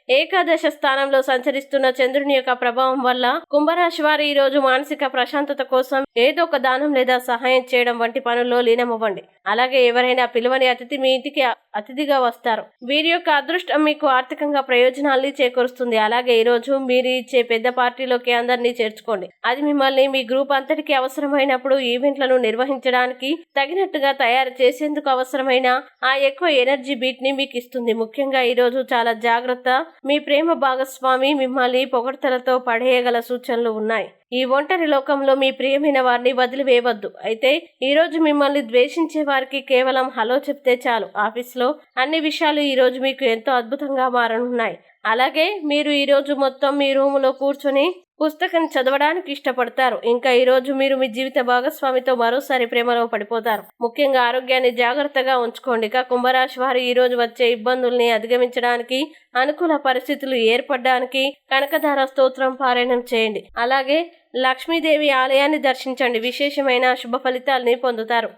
ఏకాదశ స్థానంలో సంచరిస్తున్న చంద్రుని యొక్క ప్రభావం వల్ల కుంభరాశి వారు ఈ రోజు మానసిక ప్రశాంతత కోసం ఏదో ఒక దానం లేదా సహాయం చేయడం వంటి పనుల్లో లీనమవ్వండి. అలాగే ఎవరైనా పిలువని అతిథి మీ ఇంటికి అతిథిగా వస్తారు. వీరి యొక్క అదృష్టం మీకు ఆర్థికంగా ప్రయోజనాల్ని చేకూరుస్తుంది. అలాగే ఈ రోజు మీరు ఇచ్చే పెద్ద పార్టీలోకి అందరినీ చేర్చుకోండి. అది మిమ్మల్ని మీ గ్రూప్ అంతటికి అవసరమైనప్పుడు ఈవెంట్లను నిర్వహించడానికి తగినట్టుగా తయారు చేసేందుకు అవసరమైన ఆ ఎక్కువ ఎనర్జీ బీట్ ని మీకు ఇస్తుంది. ముఖ్యంగా ఈ రోజు చాలా జాగ్రత్త. మీ ప్రేమ భాగస్వామి మిమ్మల్ని పొగడ్తలతో పడేయగల సూచనలు ఉన్నాయి. ఈ ఒంటరి లోకంలో మీ ప్రియమైన వారిని వదిలివేయవద్దు. అయితే ఈ రోజు మిమ్మల్ని ద్వేషించే వారికి కేవలం హలో చెప్తే చాలు. ఆఫీస్లో అన్ని విషయాలు ఈ రోజు మీకు ఎంతో అద్భుతంగా మారనున్నాయి. అలాగే మీరు ఈ రోజు మొత్తం మీ రూములో కూర్చొని పుస్తకం చదవడానికి ఇష్టపడతారు. ఇంకా ఈ రోజు మీరు మీ జీవిత భాగస్వామితో మరోసారి ప్రేమలో పడిపోతారు. ముఖ్యంగా ఆరోగ్యాన్ని జాగ్రత్తగా ఉంచుకోండి. ఇక కుంభరాశి వారు ఈ రోజు వచ్చే ఇబ్బందుల్ని అధిగమించడానికి, అనుకూల పరిస్థితులు ఏర్పడడానికి కనకధార స్తోత్రం పారాయణం చేయండి. అలాగే లక్ష్మీదేవి ఆలయాన్ని దర్శించండి. విశేషమైన శుభ ఫలితాలని పొందుతారు.